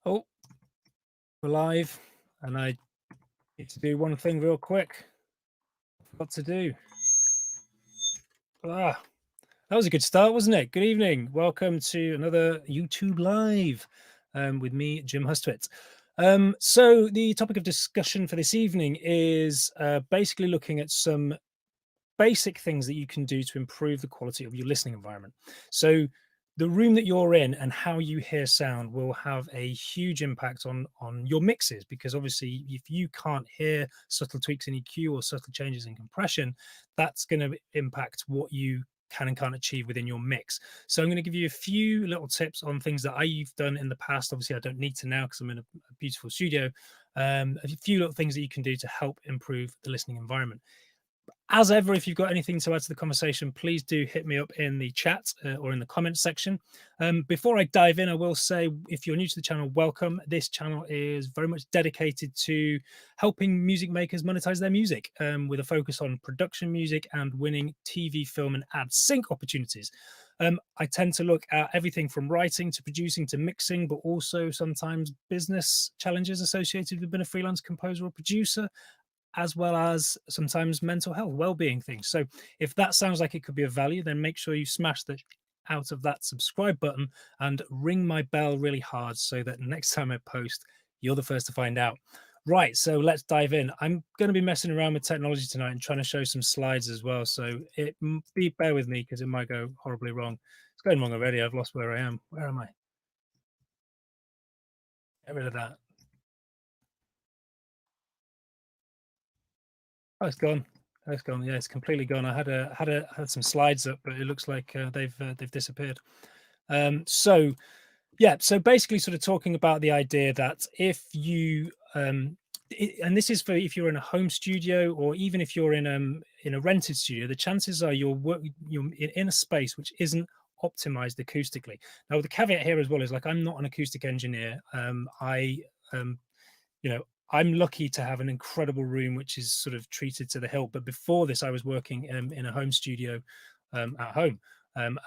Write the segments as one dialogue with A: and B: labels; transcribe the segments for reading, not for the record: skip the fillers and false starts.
A: Oh, we're live, and I need to do one thing real quick. What to do? Ah, that was a good start, wasn't it? Good evening. Welcome to another YouTube Live with me, Jim Hustwit. So the topic of discussion for this evening is basically looking at some basic things that you can do to improve the quality of your listening environment. So the room that you're in and how you hear sound will have a huge impact on your mixes, because obviously if you can't hear subtle tweaks in EQ or subtle changes in compression, that's going to impact what you can and can't achieve within your mix. So I'm going to give you a few little tips on things that I've done in the past. Obviously I don't need to now because I'm in a beautiful studio. A few little things that you can do to help improve the listening environment. As ever, if you've got anything to add to the conversation, please do hit me up in the chat or in the comments section. Before I dive in, I will say, if you're new to the channel, welcome. This channel is very much dedicated to helping music makers monetize their music, with a focus on production music and winning TV, film, and ad sync opportunities. I tend to look at everything from writing to producing to mixing, but also sometimes business challenges associated with being a freelance composer or producer, as well as sometimes mental health, well-being things. So if that sounds like it could be of value, then make sure you smash the out of that subscribe button and ring my bell really hard so that next time I post, you're the first to find out. Right, so let's dive in. I'm going to be messing around with technology tonight and trying to show some slides as well. So bear with me because it might go horribly wrong. It's going wrong already. I've lost where I am. Where am I? Get rid of that. Oh, it's gone. Oh, it's gone. Yeah, it's completely gone. I had some slides up, but it looks like they've disappeared. So yeah, so basically, sort of talking about the idea that if you and this is for if you're in a home studio or even if you're in a rented studio, the chances are you're in a space which isn't optimized acoustically. Now, the caveat here as well is, like, I'm not an acoustic engineer. Um, you know, I'm lucky to have an incredible room which is sort of treated to the hilt. But before this, I was working in a home studio at home,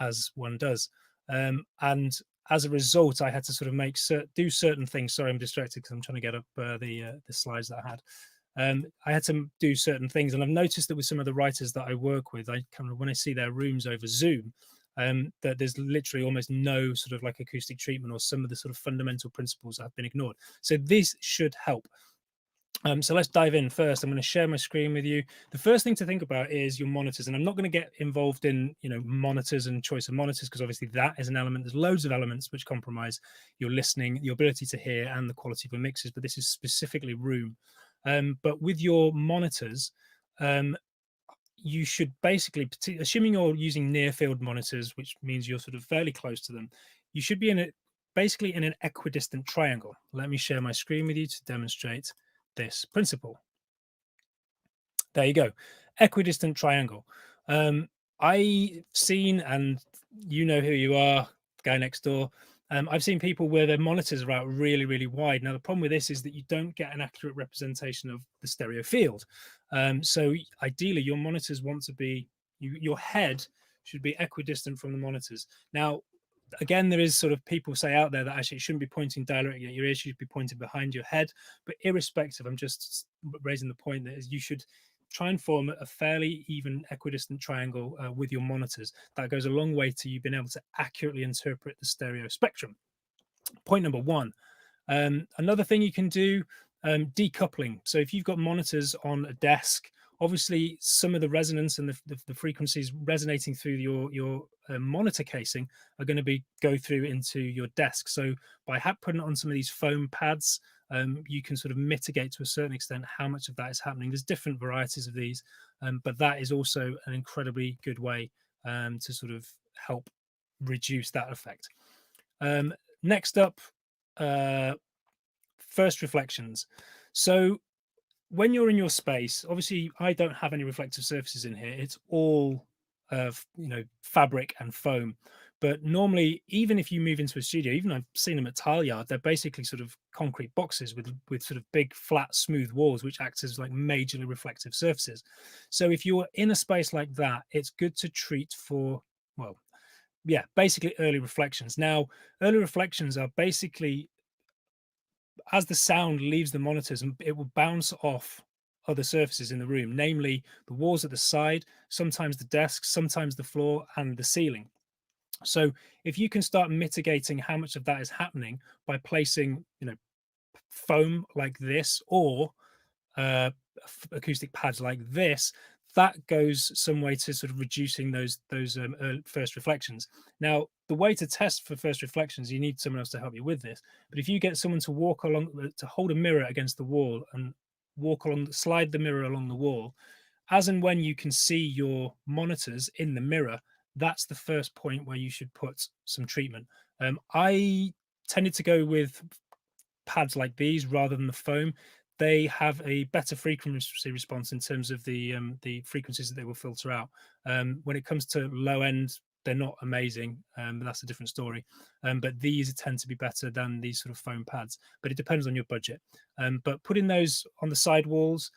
A: as one does. And as a result, I had to sort of do certain things. Sorry, I'm distracted because I'm trying to get up the slides that I had. I had to do certain things, and I've noticed that with some of the writers that I work with, I kind of, when I see their rooms over Zoom, that there's literally almost no sort of like acoustic treatment, or some of the sort of fundamental principles have been ignored. So this should help. So let's dive in first. I'm going to share my screen with you. The first thing to think about is your monitors, and I'm not going to get involved in monitors and choice of monitors, because obviously that is an element. There's loads of elements which compromise your listening, your ability to hear, and the quality of your mixes. But this is specifically room. But with your monitors, you should basically, assuming you're using near field monitors, which means you're sort of fairly close to them, you should be basically in an equidistant triangle. Let me share my screen with you to demonstrate this principle. There you go, equidistant triangle. I've seen, and you know who you are, guy next door. I've seen people where their monitors are out really, really wide. Now, the problem with this is that you don't get an accurate representation of the stereo field. So ideally, your monitors want to be, your head should be equidistant from the monitors. Now, again, there is sort of people say out there that actually it shouldn't be pointing directly at your ears, you should be pointing behind your head. But irrespective, I'm just raising the point that is, you should try and form a fairly even equidistant triangle with your monitors. That goes a long way to you being able to accurately interpret the stereo spectrum. Point number one. Another thing you can do, decoupling. So if you've got monitors on a desk, obviously some of the resonance and the frequencies resonating through your monitor casing are going to go through into your desk. So by putting it on some of these foam pads, you can sort of mitigate to a certain extent how much of that is happening. There's different varieties of these, but that is also an incredibly good way to sort of help reduce that effect. Next up, first reflections. So when you're in your space, obviously I don't have any reflective surfaces in here. It's all fabric and foam. But normally, even if you move into a studio, even I've seen them at Tile Yard, they're basically sort of concrete boxes with sort of big, flat, smooth walls, which acts as like majorly reflective surfaces. So if you're in a space like that, it's good to treat for, well, yeah, basically early reflections. Now, early reflections are basically as the sound leaves the monitors, and it will bounce off other surfaces in the room, namely the walls at the side, sometimes the desk, sometimes the floor and the ceiling. So if you can start mitigating how much of that is happening by placing, foam like this, or acoustic pads like this, that goes some way to sort of reducing those first reflections. Now, the way to test for first reflections, you need someone else to help you with this. But if you get someone to walk along, to hold a mirror against the wall and slide the mirror along the wall, as and when you can see your monitors in the mirror, that's the first point where you should put some treatment. I tended to go with pads like these rather than the foam. They have a better frequency response in terms of the frequencies that they will filter out. When it comes to low end, they're not amazing, but that's a different story. But these tend to be better than these sort of foam pads, but it depends on your budget. But putting those on the side walls,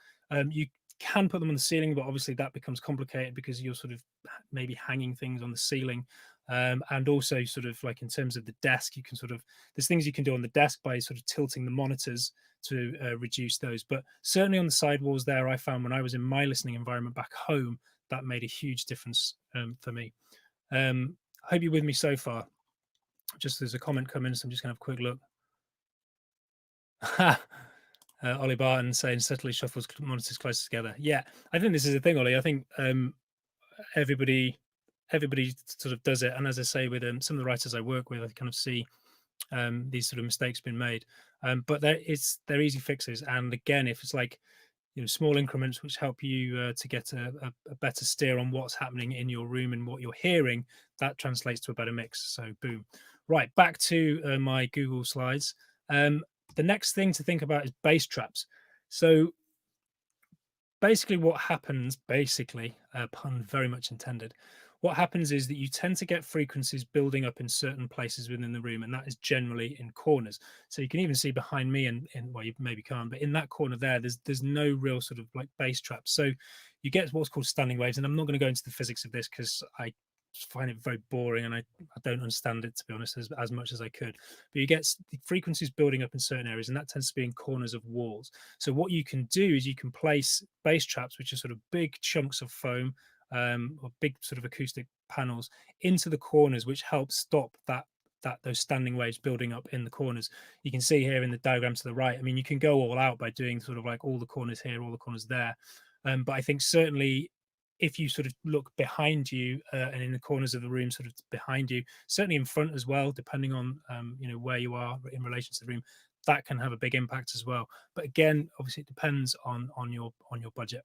A: you can put them on the ceiling, but obviously that becomes complicated because you're sort of maybe hanging things on the ceiling. And also sort of like in terms of the desk, you can sort of, there's things you can do on the desk by sort of tilting the monitors to reduce those. But certainly on the sidewalls there, I found when I was in my listening environment back home, that made a huge difference for me. I hope you're with me so far. Just there's a comment coming, so I'm just gonna have a quick look. Ollie Barton saying subtly shuffles monitors closer together. Yeah, I think this is the thing, Ollie. I think everybody sort of does it, and as I say, with some of the writers I work with, I kind of see these sort of mistakes being made. But they're easy fixes, and again, if it's like small increments which help you to get a better steer on what's happening in your room and what you're hearing, that translates to a better mix. So boom. Right, back to my Google slides. The next thing to think about is bass traps. So basically what happens, pun very much intended, what happens is that you tend to get frequencies building up in certain places within the room, and that is generally in corners. So you can even see behind me, and well, you maybe can't, but in that corner there, there's no real sort of like bass traps. So you get what's called standing waves, and I'm not going to go into the physics of this because I find it very boring and I don't understand it, to be honest, as much as I could. But you get the frequencies building up in certain areas, and that tends to be in corners of walls. So what you can do is you can place bass traps, which are sort of big chunks of foam or big sort of acoustic panels, into the corners, which helps stop those standing waves building up in the corners. You can see here in the diagram to the right, I mean, you can go all out by doing sort of like all the corners here, all the corners there. But I think certainly if you sort of look behind you and in the corners of the room, sort of behind you, certainly in front as well, depending on where you are in relation to the room, that can have a big impact as well. But again, obviously, it depends on your budget.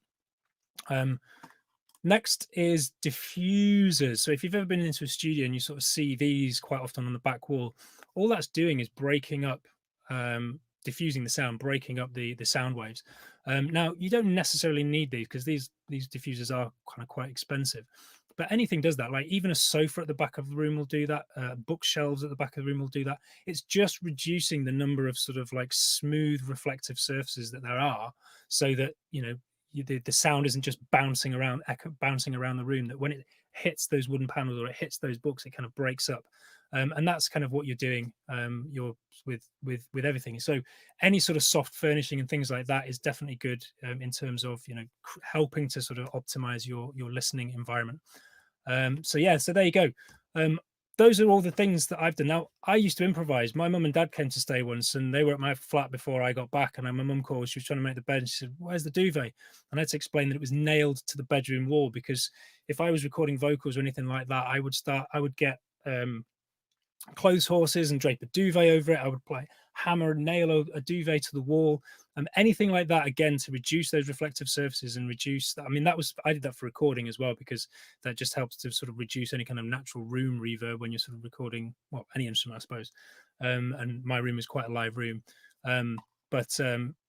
A: Next is diffusers. So if you've ever been into a studio and you sort of see these quite often on the back wall, all that's doing is breaking up, diffusing the sound, breaking up the sound waves. Now, you don't necessarily need these because these diffusers are kind of quite expensive, but anything does that. Like even a sofa at the back of the room will do that. Bookshelves at the back of the room will do that. It's just reducing the number of sort of like smooth reflective surfaces that there are, so that the sound isn't just bouncing around the room, that when it hits those wooden panels or it hits those books, it kind of breaks up. And that's kind of what you're doing you're with everything. So any sort of soft furnishing and things like that is definitely good in terms of helping to sort of optimize your listening environment. So yeah, so there you go. Those are all the things that I've done. Now, I used to improvise. My mum and dad came to stay once, and they were at my flat before I got back. And my mum called. She was trying to make the bed. And she said, "Where's the duvet?" And I had to explain that it was nailed to the bedroom wall, because if I was recording vocals or anything like that, I would get clothes horses and drape a duvet over it. I would hammer and nail a duvet to the wall, anything like that, again, to reduce those reflective surfaces and reduce that. I mean, I did that for recording as well, because that just helps to sort of reduce any kind of natural room reverb when you're sort of recording, well, any instrument, I suppose. And my room is quite a live room. But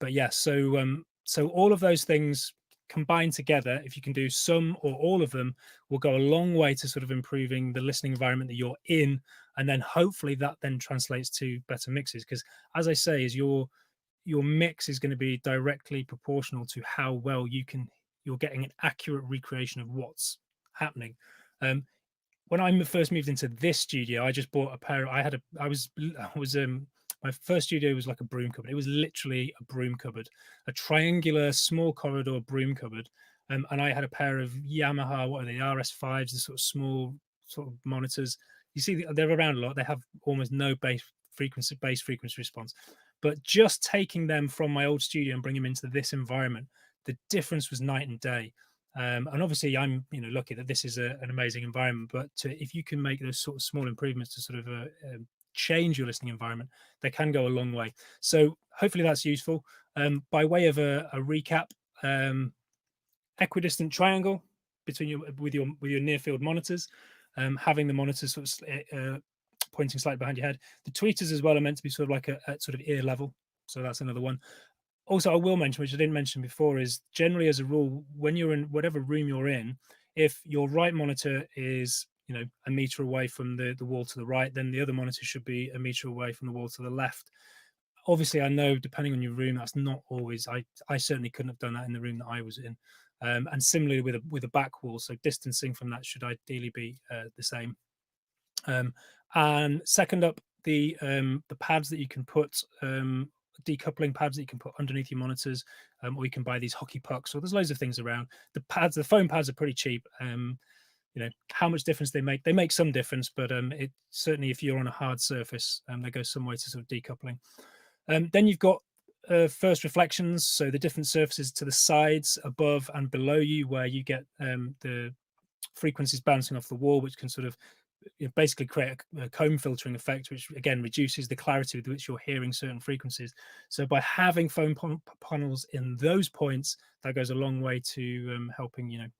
A: yeah, so all of those things combined together, if you can do some or all of them, will go a long way to sort of improving the listening environment that you're in, and then hopefully that then translates to better mixes, because as I say, is your mix is going to be directly proportional to how well you're getting an accurate recreation of what's happening. When I first moved into this studio, I just bought a pair. I was My first studio was like a broom cupboard. It was literally a broom cupboard, a triangular small corridor broom cupboard. And I had a pair of Yamaha, what are they, RS5s, the sort of small sort of monitors. You see, they're around a lot. They have almost no bass frequency response. But just taking them from my old studio and bringing them into this environment, the difference was night and day. And obviously, I'm lucky that this is an amazing environment. But if you can make those sort of small improvements to sort of change your listening environment, they can go a long way. So hopefully that's useful. By way of a recap, equidistant triangle between your near field monitors, having the monitors sort of pointing slightly behind your head. The tweeters as well are meant to be sort of like at sort of ear level. So that's another one. Also, I will mention, which I didn't mention before, is generally as a rule, when you're in whatever room you're in, if your right monitor is a meter away from the wall to the right, then the other monitor should be a meter away from the wall to the left. Obviously, I know depending on your room, that's not always. I certainly couldn't have done that in the room that I was in. And similarly with a back wall, so distancing from that should ideally be the same. And second up, the pads that you can put, decoupling pads that you can put underneath your monitors, or you can buy these hockey pucks. So there's loads of things around. The foam pads are pretty cheap. How much difference they make some difference, but it certainly, if you're on a hard surface, they go some way to sort of decoupling. Then you've got first reflections, so the different surfaces to the sides, above and below you, where you get the frequencies bouncing off the wall, which can sort of basically create a comb filtering effect, which again reduces the clarity with which you're hearing certain frequencies. So by having foam panels in those points, that goes a long way to helping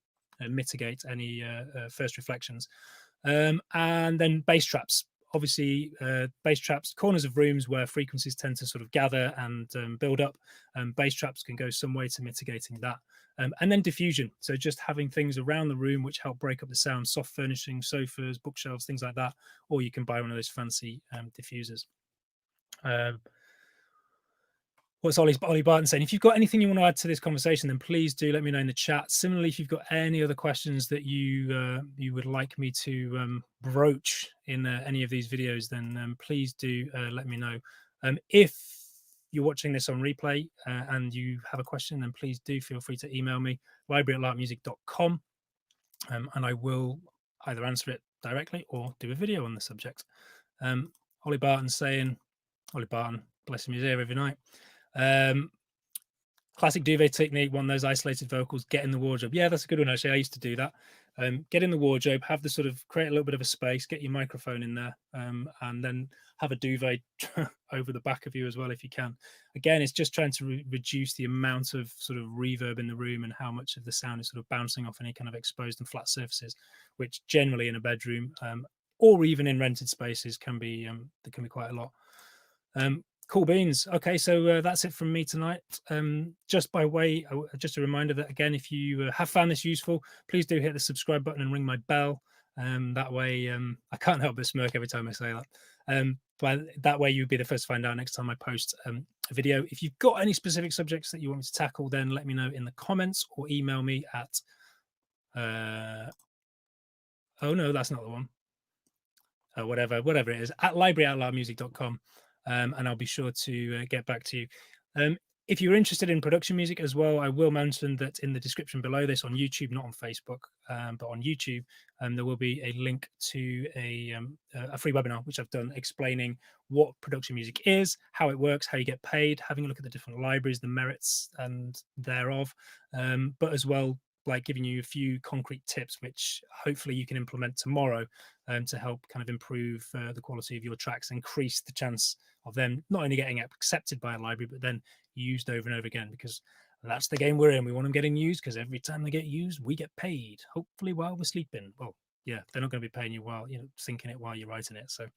A: mitigate any first reflections. And then bass traps. Obviously, bass traps, corners of rooms where frequencies tend to sort of gather and build up. Bass traps can go some way to mitigating that. And then diffusion. So just having things around the room which help break up the sound, soft furnishing, sofas, bookshelves, things like that. Or you can buy one of those fancy diffusers. What's Ollie Barton saying? If you've got anything you want to add to this conversation, then please do let me know in the chat. Similarly, if you've got any other questions that you would like me to broach in any of these videos, then please do let me know. If you're watching this on replay and you have a question, then please do feel free to email me, library@larkmusic.com, and I will either answer it directly or do a video on the subject. Ollie Barton saying, Ollie Barton, bless him, he's here every night. Classic duvet technique, one of those isolated vocals, get in the wardrobe. Yeah, that's a good one, actually. I used to do that. Get in the wardrobe, have the sort of create a little bit of a space, get your microphone in there, and then have a duvet over the back of you as well if you can. Again, it's just trying to reduce the amount of sort of reverb in the room and how much of the sound is sort of bouncing off any kind of exposed and flat surfaces, which generally in a bedroom or even in rented spaces can be there can be quite a lot. Cool beans. Okay, so that's it from me tonight. Just by way, just a reminder that again, if you have found this useful, please do hit the subscribe button and ring my bell. That way, I can't help but smirk every time I say that. But that way, you'll be the first to find out next time I post a video. If you've got any specific subjects that you want me to tackle, then let me know in the comments or email me at. Oh no, that's not the one. Whatever it is, at library@loudmusic.com. And I'll be sure to get back to you. If you're interested in production music as well, I will mention that in the description below this on YouTube, not on Facebook, but on YouTube, there will be a link to a free webinar, which I've done explaining what production music is, how it works, how you get paid, having a look at the different libraries, the merits and thereof, but as well, like giving you a few concrete tips, which hopefully you can implement tomorrow to help kind of improve the quality of your tracks, increase the chance of them not only getting accepted by a library, but then used over and over again, because that's the game we're in. We want them getting used because every time they get used, we get paid, hopefully while we're sleeping. Well, yeah, they're not going to be paying you while thinking it while you're writing it. So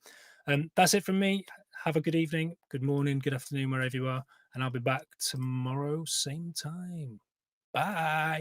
A: that's it from me. Have a good evening, good morning, good afternoon, wherever you are, and I'll be back tomorrow, same time. Bye.